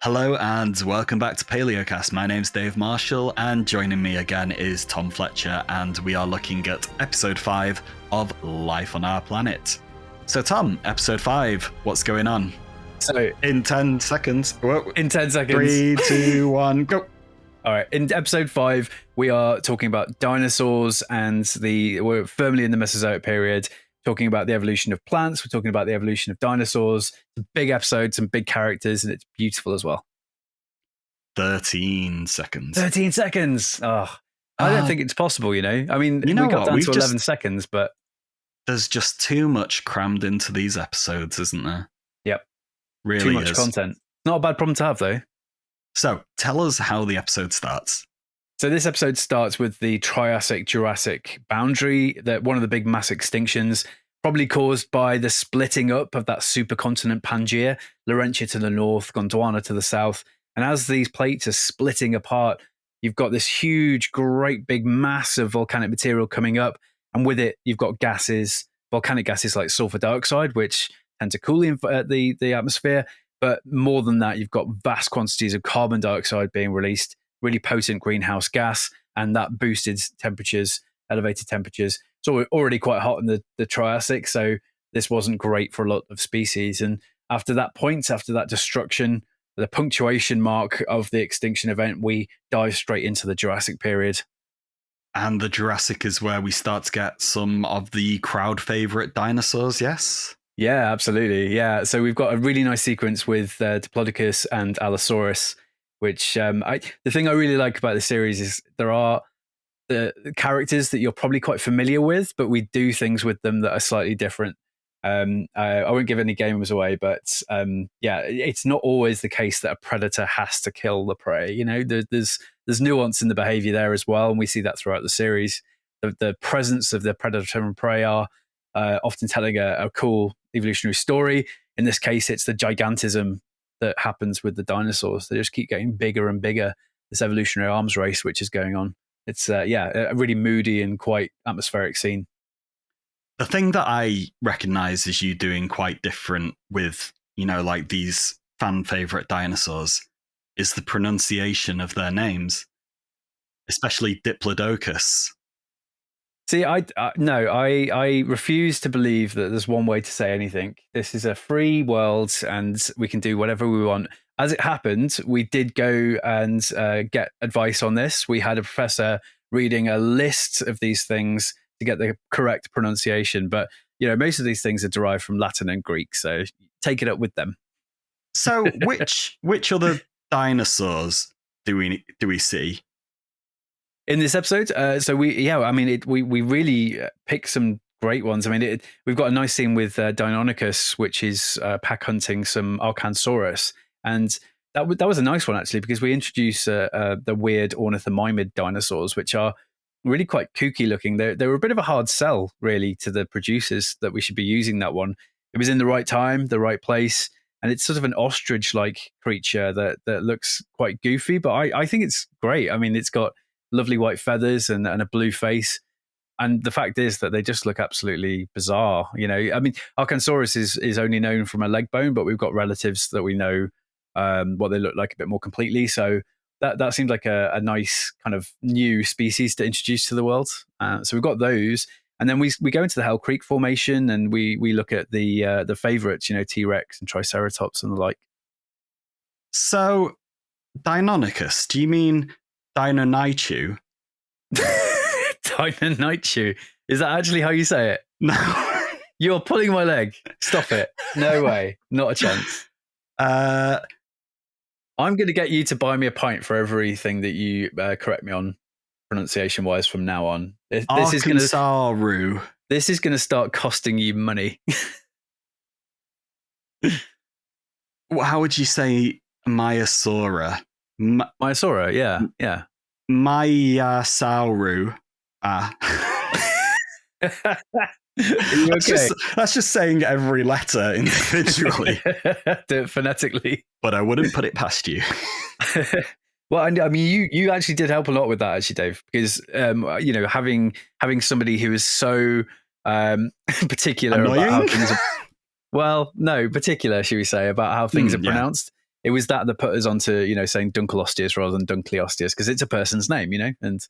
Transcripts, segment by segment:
Hello and welcome back to Paleocast. My name's Dave Marshall and joining me again is Tom Fletcher, and we are looking at episode 5 of Life on Our Planet. So Tom, episode 5, what's going on? So in 10 seconds. Whoa. In 10 seconds. 3, 2, 1, go. All right. In episode 5, we are talking about dinosaurs and we're firmly in the Mesozoic period, talking about the evolution of plants. We're talking about the evolution of dinosaurs. It's a big episode, some big characters, and it's beautiful as well. 13 seconds. 13 seconds. Oh, I don't think it's possible, you know? I mean, you know we got what? down to 11 seconds, but... There's just too much crammed into these episodes, isn't there? Yep. Really too much is. content. Not a bad problem to have, though. So, tell us how the episode starts. So this episode starts with the Triassic-Jurassic boundary, that one of the big mass extinctions, probably caused by the splitting up of that supercontinent Pangaea, Laurentia to the north, Gondwana to the south. And as these plates are splitting apart, you've got this huge, great big mass of volcanic material coming up. And with it, you've got gases, volcanic gases like sulfur dioxide, which tend to cool the atmosphere. But more than that, you've got vast quantities of carbon dioxide being released, really potent greenhouse gas, and that boosted temperatures, elevated temperatures. It's already quite hot in the Triassic, so this wasn't great for a lot of species. And after that point, after that destruction, the punctuation mark of the extinction event, we dive straight into the Jurassic period. And the Jurassic is where we start to get some of the crowd favorite dinosaurs, yes? Yeah, absolutely. Yeah. So we've got a really nice sequence with Diplodocus and Allosaurus, which the thing I really like about the series is there are the characters that you're probably quite familiar with, but we do things with them that are slightly different. I won't give any games away, but it's not always the case that a predator has to kill the prey. You know, there's nuance in the behavior there as well, and we see that throughout the series. The presence of the predator and prey are often telling a cool evolutionary story. In this case, it's the gigantism that happens with the dinosaurs. They just keep getting bigger and bigger, this evolutionary arms race which is going on. It's a really moody and quite atmospheric scene. The thing that I recognize as you doing quite different with, like these fan favorite dinosaurs is the pronunciation of their names, especially Diplodocus. See, I refuse to believe that there's one way to say anything. This is a free world and we can do whatever we want. As it happened, we did go and get advice on this. We had a professor reading a list of these things to get the correct pronunciation. But, most of these things are derived from Latin and Greek, so take it up with them. So which other dinosaurs do we see? In this episode, we really pick some great ones. I mean, we've got a nice scene with Deinonychus, which is pack hunting some Archansaurus, and that was a nice one actually, because we introduce the weird ornithomimid dinosaurs, which are really quite kooky looking. They were a bit of a hard sell, really, to the producers that we should be using that one. It was in the right time, the right place, and it's sort of an ostrich-like creature that looks quite goofy, but I think it's great. I mean, it's got lovely white feathers and a blue face. And the fact is that they just look absolutely bizarre. I mean, Archansaurus is only known from a leg bone, but we've got relatives that we know what they look like a bit more completely. So that seems like a nice kind of new species to introduce to the world. So we've got those. And then we go into the Hell Creek Formation and we look at the favorites, T-Rex and Triceratops and the like. So, Deinonychus, do you mean Deinonychus? Deinonychus. Is that actually how you say it? No. You're pulling my leg. Stop it. No way. Not a chance. I'm going to get you to buy me a pint for everything that you correct me on pronunciation-wise from now on. This is going to start costing you money. How would you say Maiasaura? Maiasaura, yeah. Maiasauru. Okay? That's just saying every letter individually. Do it phonetically. But I wouldn't put it past you. Well, I mean, you actually did help a lot with that, actually, Dave, because having somebody who is so particular Annoying? about how things are, particular, should we say, about how things are pronounced. it was that put us onto saying Dunkleosteus rather than Dunkleosteus, because it's a person's name, and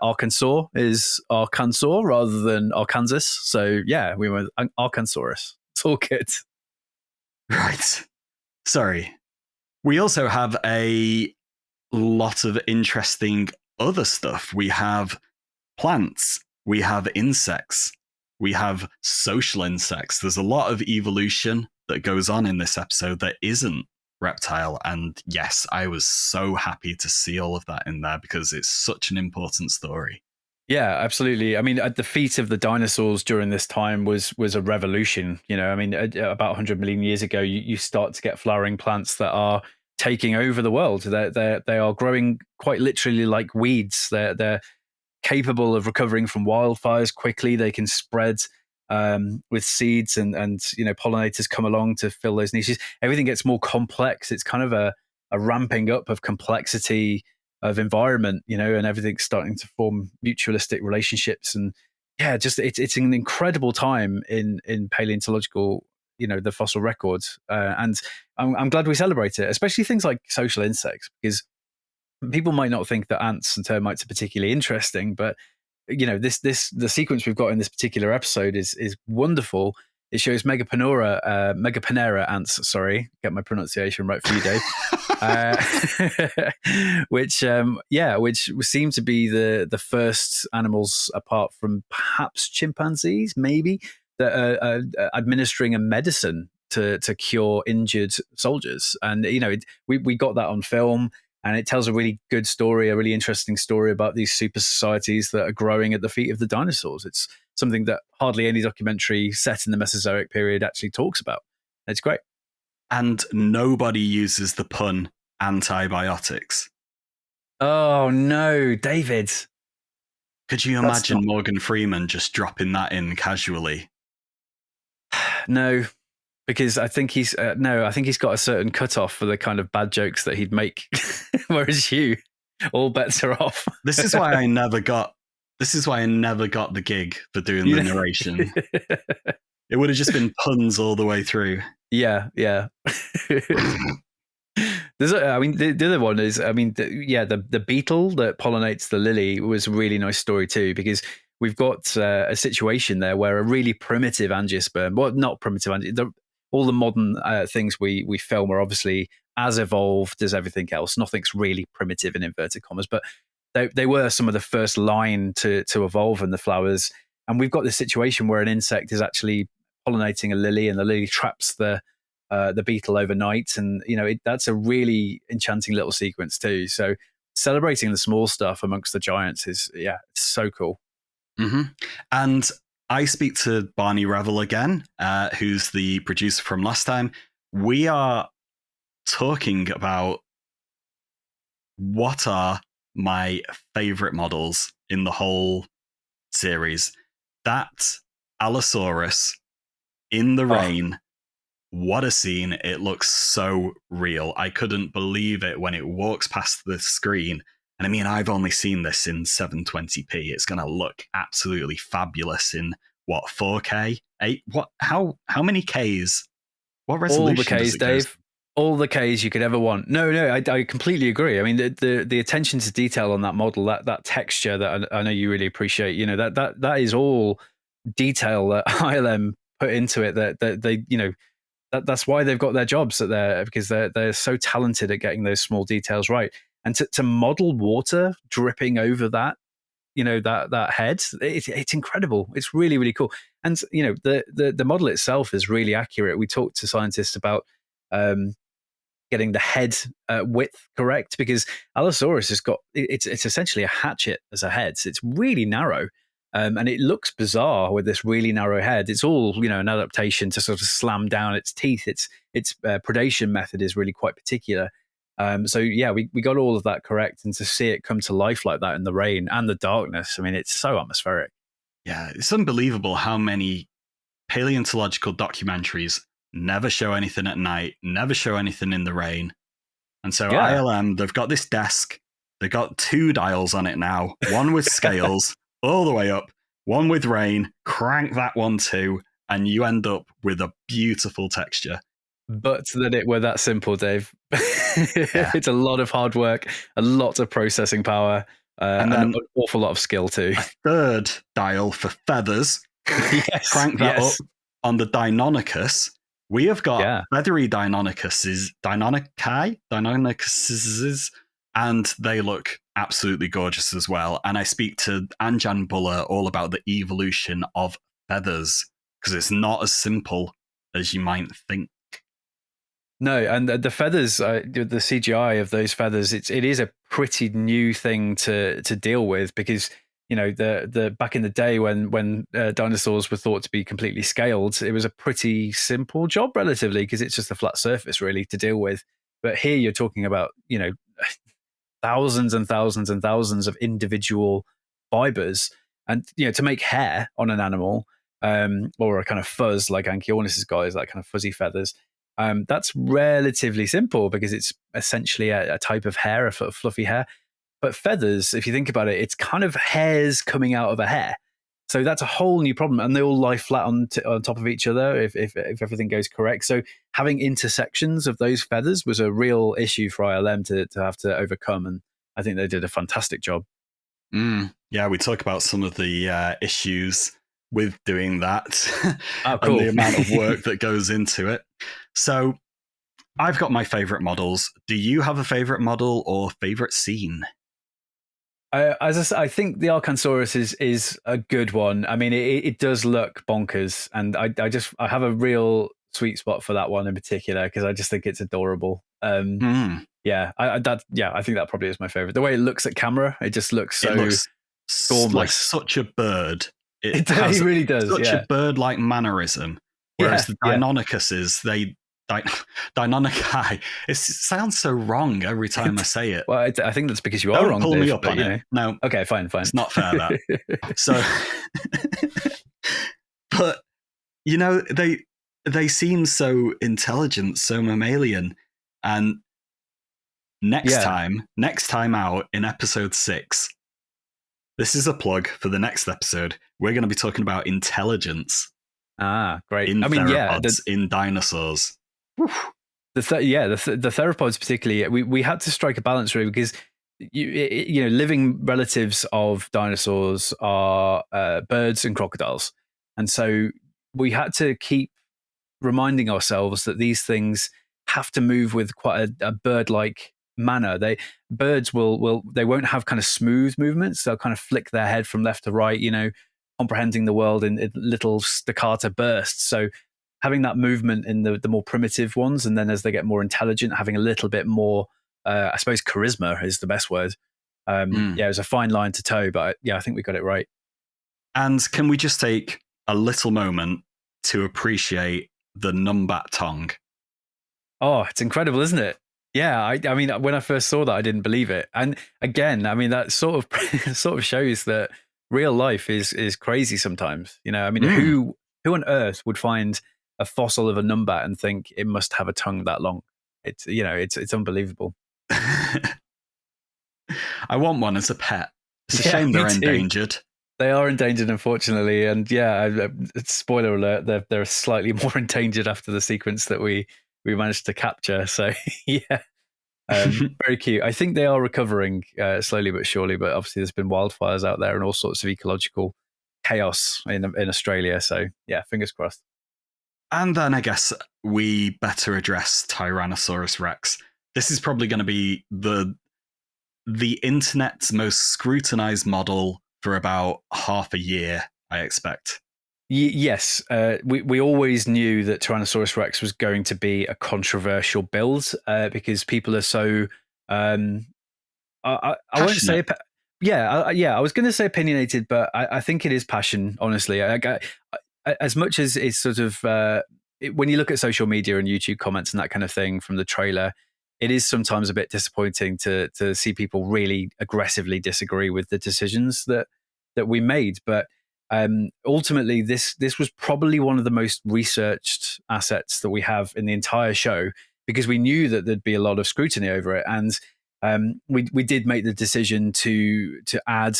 Arkansas is Arkansas rather than Arkansas. So yeah, we were Arkansaurus. It's all good. Right. Sorry. We also have a lot of interesting other stuff. We have plants, we have insects, we have social insects. There's a lot of evolution that goes on in this episode that isn't reptile. And yes, I was so happy to see all of that in there because it's such an important story. Yeah, absolutely. I mean, at the feet of the dinosaurs during this time was a revolution. I mean, about 100 million years ago, you start to get flowering plants that are taking over the world. They are growing quite literally like weeds. They're capable of recovering from wildfires quickly. They can spread with seeds, and pollinators come along to fill those niches. Everything gets more complex. It's kind of a ramping up of complexity of environment, and everything's starting to form mutualistic relationships. And yeah, just it's an incredible time in paleontological, the fossil records. And I'm glad we celebrate it, especially things like social insects, because people might not think that ants and termites are particularly interesting, but the sequence we've got in this particular episode is wonderful. It shows Megapanera ants. Sorry, get my pronunciation right for you, Dave. Which seem to be the first animals, apart from perhaps chimpanzees, maybe, that are administering a medicine to cure injured soldiers. And we got that on film. And it tells a really good story, a really interesting story about these super societies that are growing at the feet of the dinosaurs. It's something that hardly any documentary set in the Mesozoic period actually talks about. It's great. And nobody uses the pun antibiotics. Oh, no, David. Could you imagine Morgan Freeman just dropping that in casually? No. Because I think he's got a certain cutoff for the kind of bad jokes that he'd make, whereas all bets are off. This is why I never got the gig for doing the narration. It would have just been puns all the way through. Yeah. The other one is, the beetle that pollinates the lily was a really nice story too, because we've got a situation there where a really primitive angiosperm, well, not primitive all the modern things we film are obviously as evolved as everything else. Nothing's really primitive in inverted commas, but they were some of the first line to evolve in the flowers. And we've got this situation where an insect is actually pollinating a lily, and the lily traps the beetle overnight. And that's a really enchanting little sequence too. So celebrating the small stuff amongst the giants is it's so cool. Mm-hmm. And I speak to Barney Revel again, who's the producer from last time. We are talking about what are my favorite models in the whole series. That Allosaurus in the rain, what a scene. It looks so real. I couldn't believe it when it walks past the screen. And I mean, I've only seen this in 720p. It's going to look absolutely fabulous in 4K? 8? What? How many Ks? What resolution? All the Ks, Dave. All the Ks you could ever want. No, I completely agree. I mean, the attention to detail on that model, that texture that I know you really appreciate. That is all detail that ILM put into it. That they, that's why they've got their jobs because they're so talented at getting those small details right. And to model water dripping over that, that head, it's incredible. It's really, really cool. And, the model itself is really accurate. We talked to scientists about getting the head width correct, because Allosaurus has got, it's essentially a hatchet as a head. So it's really narrow. And it looks bizarre with this really narrow head. It's all, an adaptation to sort of slam down its teeth. Its predation method is really quite particular. We got all of that correct, and to see it come to life like that in the rain and the darkness, I mean, it's so atmospheric. Yeah, it's unbelievable how many paleontological documentaries never show anything at night, never show anything in the rain. And so ILM, they've got this desk, they've got 2 dials on it now, one with scales all the way up, one with rain, crank that one too, and you end up with a beautiful texture. but that it were that simple, Dave. Yeah. It's a lot of hard work, a lot of processing power, And and an then awful lot of skill too. a third dial for feathers. Yes, Crank that up on the Deinonychus. We have got feathery Deinonychuses, Deinonychuses, and they look absolutely gorgeous as well. And I speak to Anjan Buller all about the evolution of feathers, because it's not as simple as you might think. No, and the feathers, the CGI of those feathers, it is a pretty new thing to deal with, because the back in the day when dinosaurs were thought to be completely scaled, it was a pretty simple job relatively, because it's just a flat surface really to deal with. But here you're talking about thousands and thousands and thousands of individual fibers, and to make hair on an animal, or a kind of fuzz like Anchiornis' got, is that kind of fuzzy feathers. That's relatively simple because it's essentially a type of hair, a fluffy hair. But feathers, if you think about it, it's kind of hairs coming out of a hair. So that's a whole new problem, and they all lie flat on top of each other if everything goes correct. So having intersections of those feathers was a real issue for ILM to have to overcome, and I think they did a fantastic job. Yeah, we talk about some of the issues with doing that. Oh, cool. And the amount of work that goes into it. So I've got my favorite models. Do you have a favorite model or favorite scene? As I said, I think the Arkansaurus is a good one. I mean, it does look bonkers, and I have a real sweet spot for that one in particular, because I just think it's adorable. Yeah, I think that probably is my favorite. The way it looks at camera, it just looks so stormless, like such a bird. It really does. Such a bird-like mannerism. Whereas the Deinonychuses, Deinonychi, it sounds so wrong every time I say it. Well, I think that's because you are wrong. Don't pull me up on it. No. Okay, fine. It's not fair, that. So, but, they seem so intelligent, so mammalian. And next time out in episode 6, this is a plug for the next episode. We're going to be talking about intelligence. Ah, great. In theropods, in dinosaurs. The theropods particularly, we had to strike a balance really, because living relatives of dinosaurs are birds and crocodiles, and so we had to keep reminding ourselves that these things have to move with quite a bird-like manner. Birds they won't have kind of smooth movements. They'll kind of flick their head from left to right, comprehending the world in little staccato bursts. So having that movement in the more primitive ones, and then as they get more intelligent, having a little bit more, I suppose charisma is the best word. It was a fine line to toe, but I think we got it right. And can we just take a little moment to appreciate the numbat tongue? Oh, it's incredible, isn't it? Yeah, I mean, when I first saw that, I didn't believe it. And again, I mean, that sort of shows that real life is crazy sometimes. I mean, who on earth would find a fossil of a numbat and think it must have a tongue that long? It's it's unbelievable. I want one as a pet. It's a shame they're endangered. They are endangered, unfortunately, and spoiler alert, they're slightly more endangered after the sequence that we managed to capture. So very cute. I think they are recovering slowly but surely, but obviously there's been wildfires out there and all sorts of ecological chaos in Australia. So fingers crossed. And then I guess we better address Tyrannosaurus Rex. This is probably going to be the internet's most scrutinized model for about half a year, I expect. Yes, we always knew that Tyrannosaurus Rex was going to be a controversial build because people are so. I won't say. I was going to say opinionated, but I think it is passion. Honestly, as much as it's sort of when you look at social media and YouTube comments and that kind of thing from the trailer, it is sometimes a bit disappointing to see people really aggressively disagree with the decisions that we made, but. Ultimately, this was probably one of the most researched assets that we have in the entire show, because we knew that there'd be a lot of scrutiny over it, and we did make the decision to add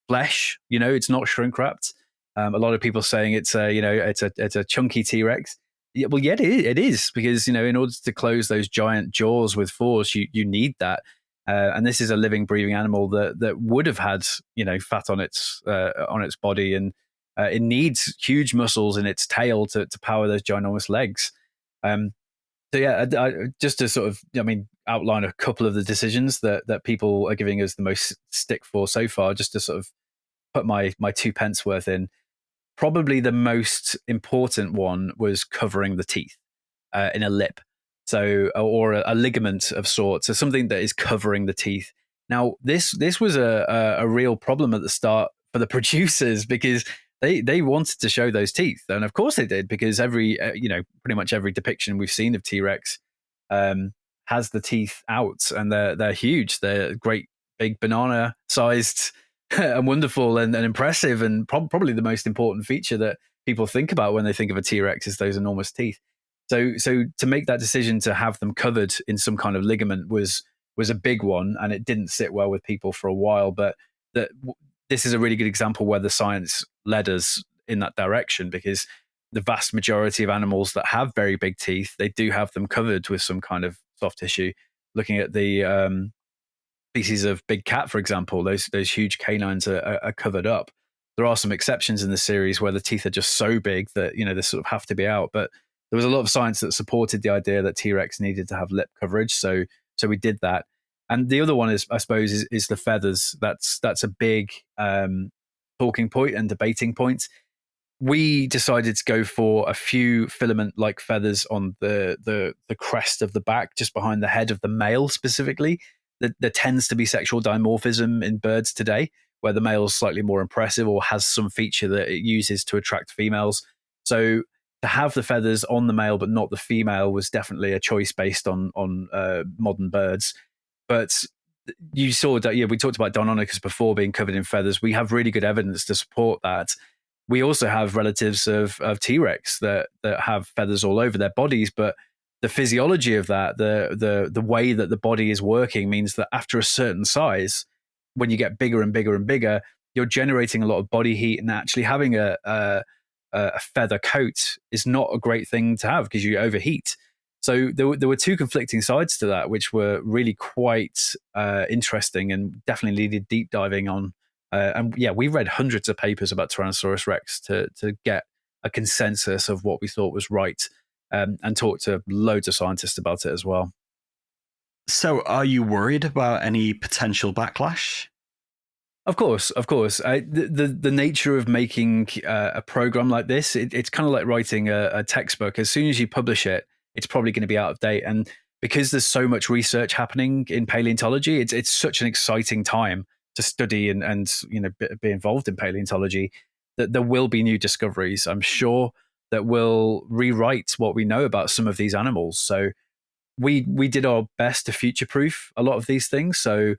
flesh. It's not shrink wrapped. A lot of people saying it's a chunky T-Rex. Yeah, well, yeah, it is because in order to close those giant jaws with force, you need that. And this is a living, breathing animal that would have had fat on its body, and it needs huge muscles in its tail to power those ginormous legs. Um, so yeah, just to sort of outline a couple of the decisions that people are giving us the most stick for so far, just to sort of put my 2 pence worth in. Probably the most important one was covering the teeth in a lip, so or a ligament of sorts, so something that is covering the teeth. Now, this was a real problem at the start for the producers because they wanted to show those teeth, and of course they did, because every pretty much every depiction we've seen of T-Rex um, has the teeth out, and they're huge. They're great, big banana sized and wonderful and impressive, and probably the most important feature that people think about when they think of a T-Rex is those enormous teeth. So to make that decision to have them covered in some kind of ligament was a big one, and it didn't sit well with people for a while. But this is a really good example where the science led us in that direction, because the vast majority of animals that have very big teeth, they do have them covered with some kind of soft tissue. Looking at the species of big cat, for example, those huge canines are covered up. There are some exceptions in the series where the teeth are just so big that they sort of have to be out. But there was a lot of science that supported the idea that T-Rex needed to have lip coverage, so we did that. And the other one is, I suppose, is the feathers. That's a big talking point and debating point. We decided to go for a few filament-like feathers on the crest of the back, just behind the head of the male specifically. There tends to be sexual dimorphism in birds today, where the male is slightly more impressive or has some feature that it uses to attract females. So to have the feathers on the male but not the female was definitely a choice based on modern birds. But you saw that, we talked about Deinonychus before being covered in feathers. We have really good evidence to support that. We also have relatives of T-Rex that have feathers all over their bodies, but the physiology of that, the way that the body is working, means that after a certain size, when you get bigger and bigger and bigger, you're generating a lot of body heat, and actually having a feather coat is not a great thing to have because you overheat. So there were two conflicting sides to that, which were really quite interesting and definitely needed deep diving on. And yeah, we read hundreds of papers about Tyrannosaurus Rex to get a consensus of what we thought was right, and talked to loads of scientists about it as well. So, are you worried about any potential backlash? Of course. The nature of making a program like this, it's kind of like writing a textbook. As soon as you publish it, it's probably going to be out of date. And because there's so much research happening in paleontology, it's such an exciting time to study and be involved in paleontology, that there will be new discoveries, I'm sure, that will rewrite what we know about some of these animals. So we did our best to future proof a lot of these things. So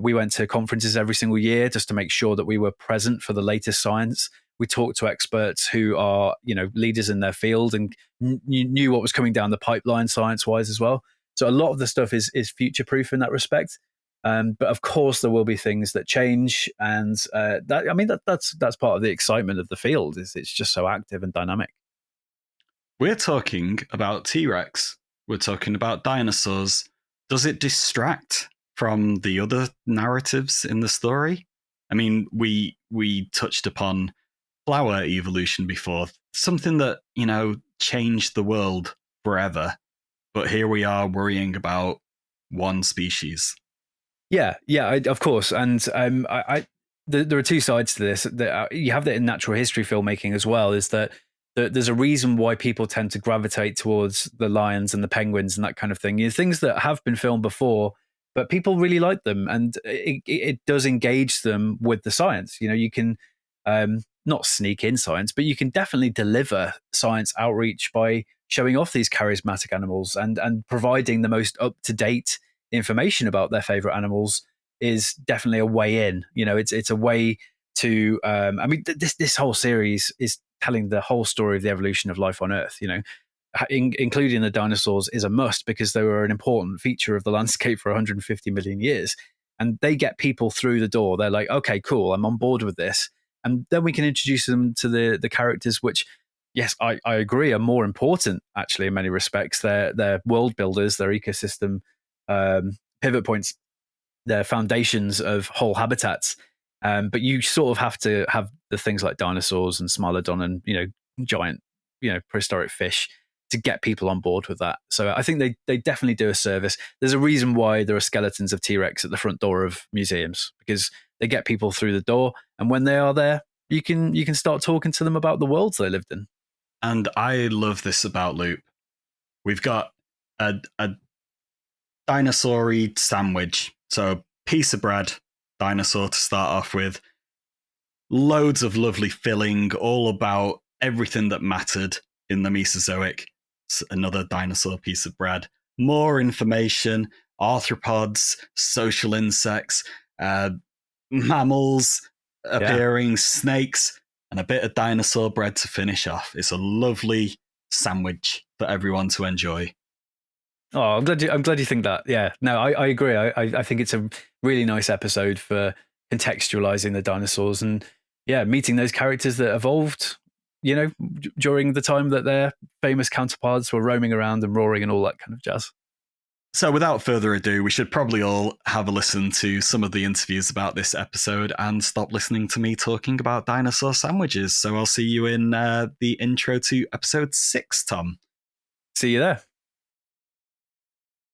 we went to conferences every single year just to make sure that we were present for the latest science. We talked to experts who are leaders in their field and knew what was coming down the pipeline science wise as well. So a lot of the stuff is future proof in that respect. But of course there will be things that change, and that's part of the excitement of the field. Is it's just so active and dynamic. We're talking about T-Rex. We're talking about dinosaurs. Does it distract from the other narratives in the story? I mean, we touched upon flower evolution before, something that, changed the world forever. But here we are worrying about one species. Yeah, of course. And there are two sides to this. You have that in natural history filmmaking as well, is that there's a reason why people tend to gravitate towards the lions and the penguins and that kind of thing. Things that have been filmed before, but people really like them, and it does engage them with the science. You can not sneak in science, but you can definitely deliver science outreach by showing off these charismatic animals and providing the most up-to-date information about their favorite animals is definitely a way in. It's a way to. This whole series is telling the whole story of the evolution of life on Earth. Including the dinosaurs is a must because they were an important feature of the landscape for 150 million years, and they get people through the door. They're like, okay, cool, I'm on board with this, and then we can introduce them to the characters which yes, I agree, are more important actually in many respects. They're world builders, they're ecosystem pivot points, they're foundations of whole habitats. But you sort of have to have the things like dinosaurs and Smilodon and giant prehistoric fish to get people on board with that. So I think they definitely do a service. There's a reason why there are skeletons of T-Rex at the front door of museums, because they get people through the door, and when they are there, you can start talking to them about the worlds they lived in. And I love this about Loop. We've got a dinosaur-y sandwich. So a piece of bread, dinosaur to start off with. Loads of lovely filling, all about everything that mattered in the Mesozoic. Another dinosaur piece of bread. More information, arthropods, social insects, mammals appearing, snakes, and a bit of dinosaur bread to finish off. It's a lovely sandwich for everyone to enjoy. Oh, I'm glad you think that. Yeah, no, I agree. I think it's a really nice episode for contextualizing the dinosaurs and meeting those characters that evolved, during the time that their famous counterparts were roaming around and roaring and all that kind of jazz. So without further ado, we should probably all have a listen to some of the interviews about this episode and stop listening to me talking about dinosaur sandwiches. So I'll see you in the intro to episode 6, Tom. See you there.